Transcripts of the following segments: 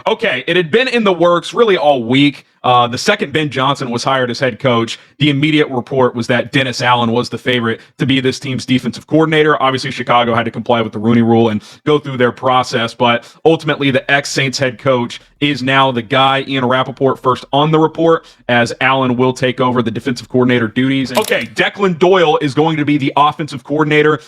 Okay, it had been in the works really all week. The second Ben Johnson was hired as head coach, the immediate report was that Dennis Allen was the favorite to be this team's defensive coordinator. Obviously, Chicago had to comply with the Rooney Rule and go through their process, but ultimately the ex-Saints head coach is now the guy. Ian Rappaport first on the report, as Allen will take over the defensive coordinator duties. Okay, Declan Doyle is going to be the offensive coordinator.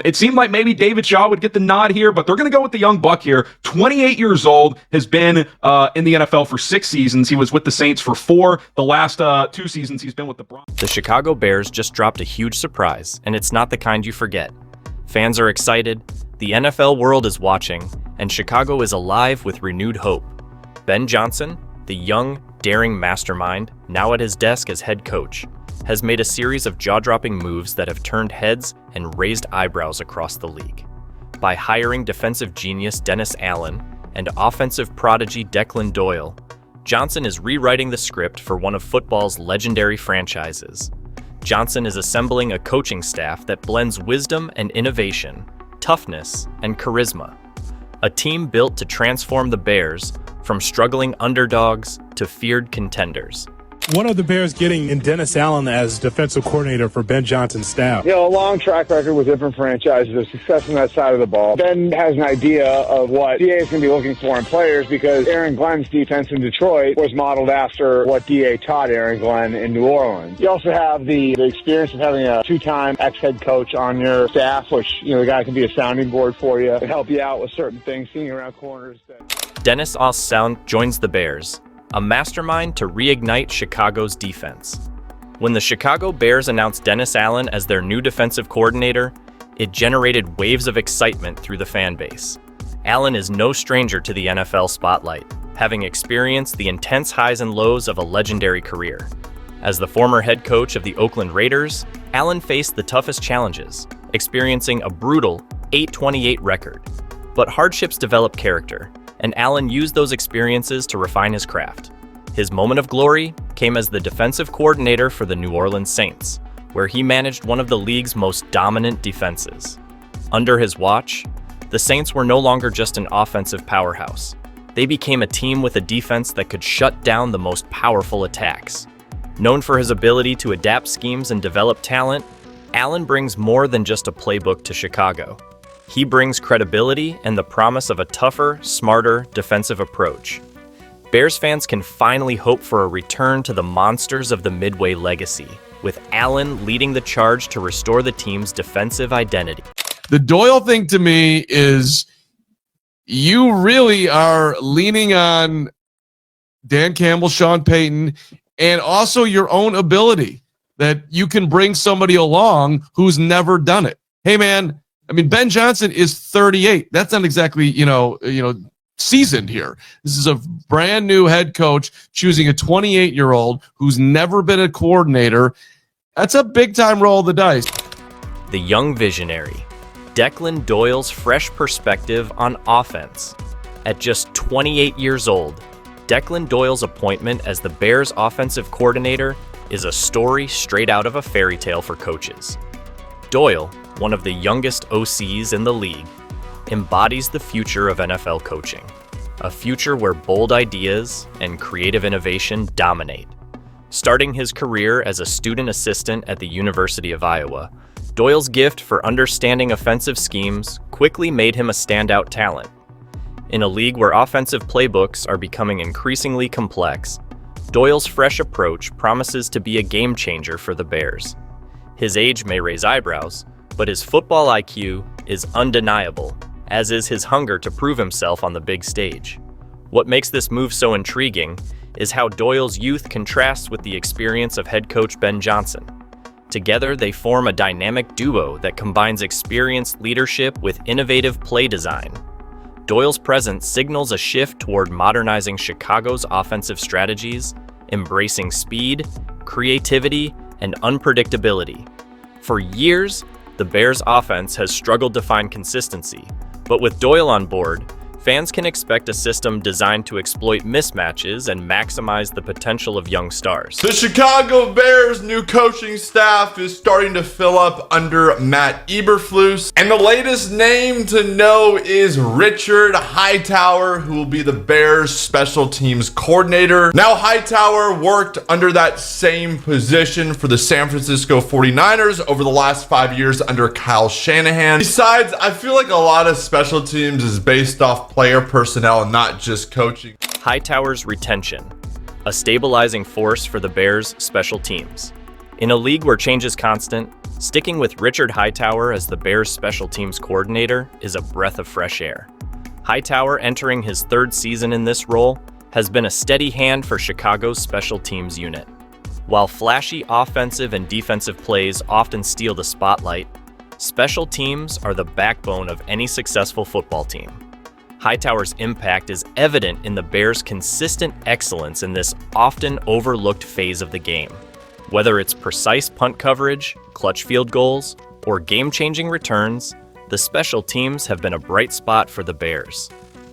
It seemed like maybe David Shaw would get the nod here, but they're going to go with the young buck here. 28 years old, has been in the NFL for 6 seasons. He was with the Saints for 4. The last 2 seasons he's been with the Broncos. The Chicago Bears just dropped a huge surprise, and it's not the kind you forget. Fans are excited, the NFL world is watching, and Chicago is alive with renewed hope. Ben Johnson, the young, daring mastermind, now at his desk as head coach, has made a series of jaw-dropping moves that have turned heads and raised eyebrows across the league. By hiring defensive genius Dennis Allen and offensive prodigy Declan Doyle, Johnson is rewriting the script for one of football's legendary franchises. Johnson is assembling a coaching staff that blends wisdom and innovation, toughness and charisma. A team built to transform the Bears from struggling underdogs to feared contenders. One of the Bears getting in Dennis Allen as defensive coordinator for Ben Johnson's staff. A long track record with different franchises of success on that side of the ball. Ben has an idea of what DA is going to be looking for in players because Aaron Glenn's defense in Detroit was modeled after what DA taught Aaron Glenn in New Orleans. You also have the experience of having a 2-time ex-head coach on your staff, which, the guy can be a sounding board for you and help you out with certain things, seeing around corners. Dennis Allen joins the Bears, a mastermind to reignite Chicago's defense. When the Chicago Bears announced Dennis Allen as their new defensive coordinator, it generated waves of excitement through the fan base. Allen is no stranger to the NFL spotlight, having experienced the intense highs and lows of a legendary career. As the former head coach of the Oakland Raiders, Allen faced the toughest challenges, experiencing a brutal 8-28 record. But hardships develop character, and Allen used those experiences to refine his craft. His moment of glory came as the defensive coordinator for the New Orleans Saints, where he managed one of the league's most dominant defenses. Under his watch, the Saints were no longer just an offensive powerhouse. They became a team with a defense that could shut down the most powerful attacks. Known for his ability to adapt schemes and develop talent, Allen brings more than just a playbook to Chicago. He brings credibility and the promise of a tougher, smarter defensive approach. Bears fans can finally hope for a return to the monsters of the Midway legacy, with Allen leading the charge to restore the team's defensive identity. The Doyle thing to me is you really are leaning on Dan Campbell, Sean Payton, and also your own ability that you can bring somebody along who's never done it. Hey, man, Ben Johnson is 38. That's not exactly, seasoned here. This is a brand new head coach choosing a 28-year-old who's never been a coordinator. That's a big-time roll of the dice. The young visionary, Declan Doyle's fresh perspective on offense. At just 28 years old, Declan Doyle's appointment as the Bears' offensive coordinator is a story straight out of a fairy tale for coaches. Doyle, one of the youngest OCs in the league, embodies the future of NFL coaching, a future where bold ideas and creative innovation dominate. Starting his career as a student assistant at the University of Iowa, Doyle's gift for understanding offensive schemes quickly made him a standout talent. In a league where offensive playbooks are becoming increasingly complex, Doyle's fresh approach promises to be a game changer for the Bears. His age may raise eyebrows, but his football IQ is undeniable, as is his hunger to prove himself on the big stage. What makes this move so intriguing is how Doyle's youth contrasts with the experience of head coach Ben Johnson. Together, they form a dynamic duo that combines experienced leadership with innovative play design. Doyle's presence signals a shift toward modernizing Chicago's offensive strategies, embracing speed, creativity, and unpredictability. For years, the Bears' offense has struggled to find consistency, but with Doyle on board, Fans can expect a system designed to exploit mismatches and maximize the potential of young stars. The Chicago Bears' new coaching staff is starting to fill up under Matt Eberflus, and the latest name to know is Richard Hightower, who will be the Bears' special teams coordinator. Now, Hightower worked under that same position for the San Francisco 49ers over the last 5 years under Kyle Shanahan. Besides, I feel like a lot of special teams is based off player personnel and not just coaching. Hightower's retention, a stabilizing force for the Bears' special teams. In a league where change is constant, sticking with Richard Hightower as the Bears' special teams coordinator is a breath of fresh air. Hightower, entering his third season in this role, has been a steady hand for Chicago's special teams unit. While flashy offensive and defensive plays often steal the spotlight, special teams are the backbone of any successful football team. Hightower's impact is evident in the Bears' consistent excellence in this often overlooked phase of the game. Whether it's precise punt coverage, clutch field goals, or game-changing returns, the special teams have been a bright spot for the Bears.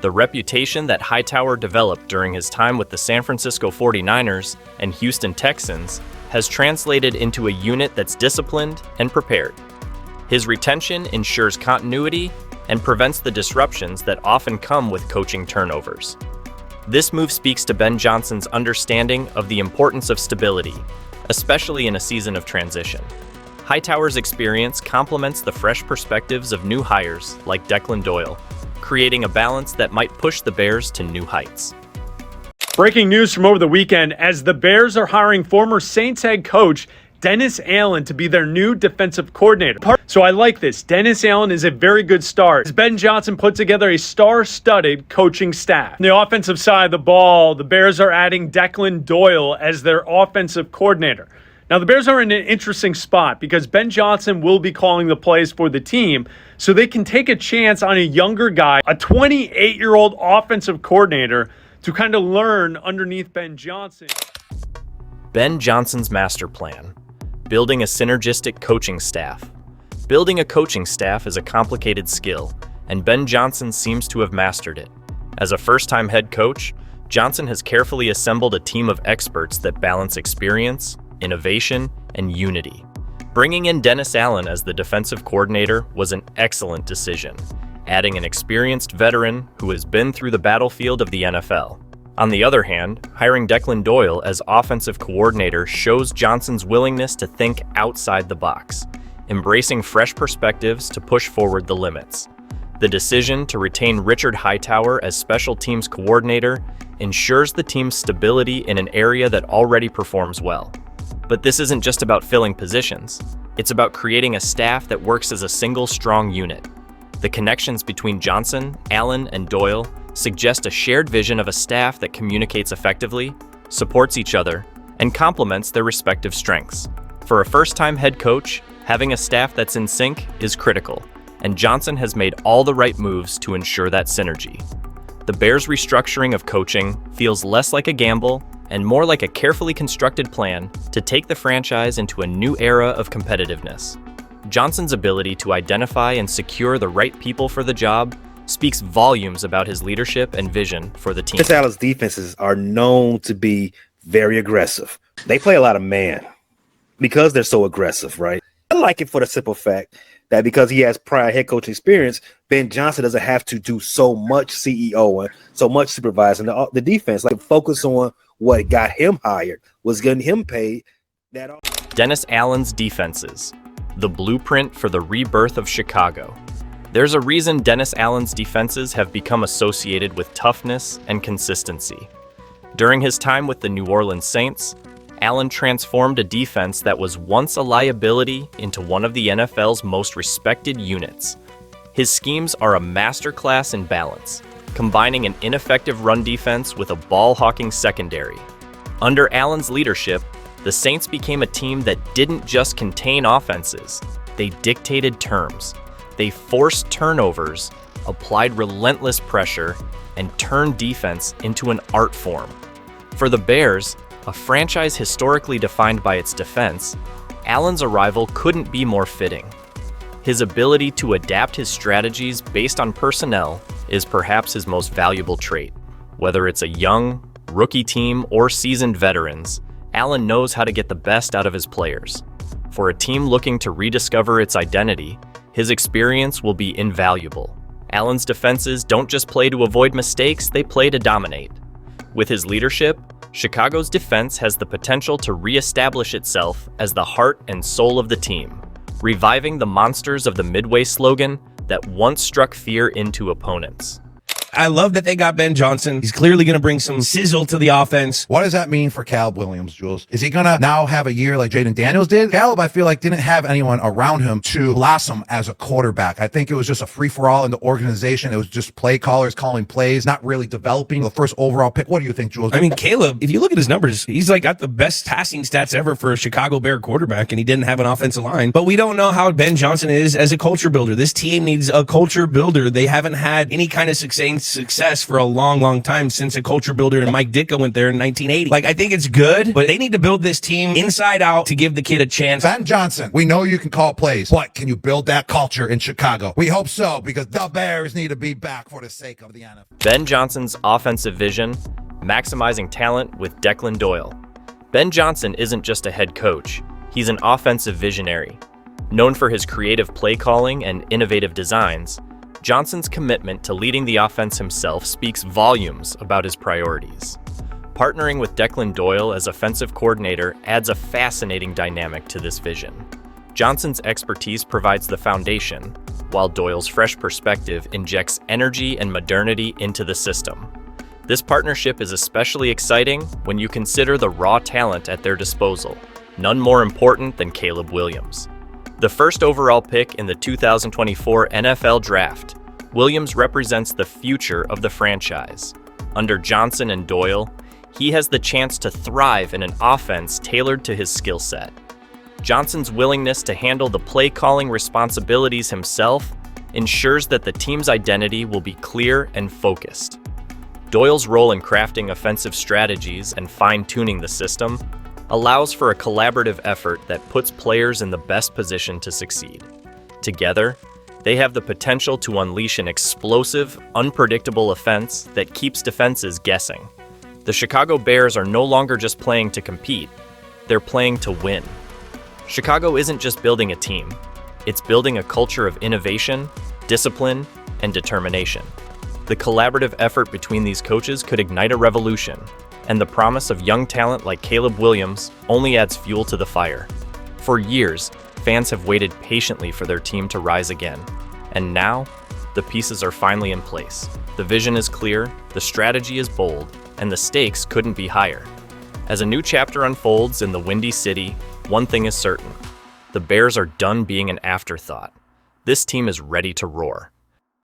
The reputation that Hightower developed during his time with the San Francisco 49ers and Houston Texans has translated into a unit that's disciplined and prepared. His retention ensures continuity and prevents the disruptions that often come with coaching turnovers. This move speaks to Ben Johnson's understanding of the importance of stability, especially in a season of transition. Hightower's experience complements the fresh perspectives of new hires like Declan Doyle, creating a balance that might push the Bears to new heights. Breaking news from over the weekend, as the Bears are hiring former Saints head coach Dennis Allen to be their new defensive coordinator. So I like this. Dennis Allen is a very good start. As Ben Johnson put together a star-studded coaching staff. On the offensive side of the ball, the Bears are adding Declan Doyle as their offensive coordinator. Now, the Bears are in an interesting spot because Ben Johnson will be calling the plays for the team, so they can take a chance on a younger guy, a 28-year-old offensive coordinator, to kind of learn underneath Ben Johnson. Ben Johnson's master plan. Building a synergistic coaching staff. Building a coaching staff is a complicated skill, and Ben Johnson seems to have mastered it. As a first-time head coach, Johnson has carefully assembled a team of experts that balance experience, innovation, and unity. Bringing in Dennis Allen as the defensive coordinator was an excellent decision, adding an experienced veteran who has been through the battlefield of the NFL. On the other hand, hiring Declan Doyle as offensive coordinator shows Johnson's willingness to think outside the box, embracing fresh perspectives to push forward the limits. The decision to retain Richard Hightower as special teams coordinator ensures the team's stability in an area that already performs well. But this isn't just about filling positions. It's about creating a staff that works as a single strong unit. The connections between Johnson, Allen, and Doyle suggest a shared vision of a staff that communicates effectively, supports each other, and complements their respective strengths. For a first-time head coach, having a staff that's in sync is critical, and Johnson has made all the right moves to ensure that synergy. The Bears' restructuring of coaching feels less like a gamble and more like a carefully constructed plan to take the franchise into a new era of competitiveness. Johnson's ability to identify and secure the right people for the job speaks volumes about his leadership and vision for the team. Allen's defenses are known to be very aggressive. They play a lot of man because they're so aggressive, right? I like it for the simple fact that because he has prior head coaching experience, Ben Johnson doesn't have to do so much CEO and so much supervising the defense. Like, focus on what got him hired, was getting him paid. Dennis Allen's defenses, the blueprint for the rebirth of Chicago. There's a reason Dennis Allen's defenses have become associated with toughness and consistency. During his time with the New Orleans Saints, Allen transformed a defense that was once a liability into one of the NFL's most respected units. His schemes are a masterclass in balance, combining an ineffective run defense with a ball-hawking secondary. Under Allen's leadership, the Saints became a team that didn't just contain offenses, they dictated terms. They forced turnovers, applied relentless pressure, and turned defense into an art form. For the Bears, a franchise historically defined by its defense, Allen's arrival couldn't be more fitting. His ability to adapt his strategies based on personnel is perhaps his most valuable trait. Whether it's a young, rookie team or seasoned veterans, Allen knows how to get the best out of his players. For a team looking to rediscover its identity, his experience will be invaluable. Allen's defenses don't just play to avoid mistakes, they play to dominate. With his leadership, Chicago's defense has the potential to reestablish itself as the heart and soul of the team, reviving the monsters of the Midway slogan that once struck fear into opponents. I love that they got Ben Johnson. He's clearly going to bring some sizzle to the offense. What does that mean for Caleb Williams, Jules? Is he going to now have a year like Jaden Daniels did? Caleb, I feel like, didn't have anyone around him to blossom as a quarterback. I think it was just a free-for-all in the organization. It was just play callers calling plays, not really developing the first overall pick. What do you think, Jules? I mean, Caleb, if you look at his numbers, he's like got the best passing stats ever for a Chicago Bear quarterback, and he didn't have an offensive line. But we don't know how Ben Johnson is as a culture builder. This team needs a culture builder. They haven't had any kind of success for a long time since a culture builder and Mike Ditka went there in 1980. Like, I think it's good, but they need to build this team inside out to give the kid a chance. Ben Johnson, we know you can call plays, but can you build that culture in Chicago? We hope so, because the Bears need to be back for the sake of the NFL. Ben Johnson's offensive vision, maximizing talent with Declan Doyle. Ben Johnson isn't just a head coach, he's an offensive visionary. Known for his creative play calling and innovative designs, Johnson's commitment to leading the offense himself speaks volumes about his priorities. Partnering with Declan Doyle as offensive coordinator adds a fascinating dynamic to this vision. Johnson's expertise provides the foundation, while Doyle's fresh perspective injects energy and modernity into the system. This partnership is especially exciting when you consider the raw talent at their disposal, none more important than Caleb Williams. The first overall pick in the 2024 NFL Draft, Williams represents the future of the franchise. Under Johnson and Doyle, he has the chance to thrive in an offense tailored to his skill set. Johnson's willingness to handle the play-calling responsibilities himself ensures that the team's identity will be clear and focused. Doyle's role in crafting offensive strategies and fine-tuning the system allows for a collaborative effort that puts players in the best position to succeed. Together, they have the potential to unleash an explosive, unpredictable offense that keeps defenses guessing. The Chicago Bears are no longer just playing to compete, they're playing to win. Chicago isn't just building a team, it's building a culture of innovation, discipline, and determination. The collaborative effort between these coaches could ignite a revolution, and the promise of young talent like Caleb Williams only adds fuel to the fire. For years, fans have waited patiently for their team to rise again, and now, the pieces are finally in place. The vision is clear, the strategy is bold, and the stakes couldn't be higher. As a new chapter unfolds in the Windy City, one thing is certain: the Bears are done being an afterthought. This team is ready to roar.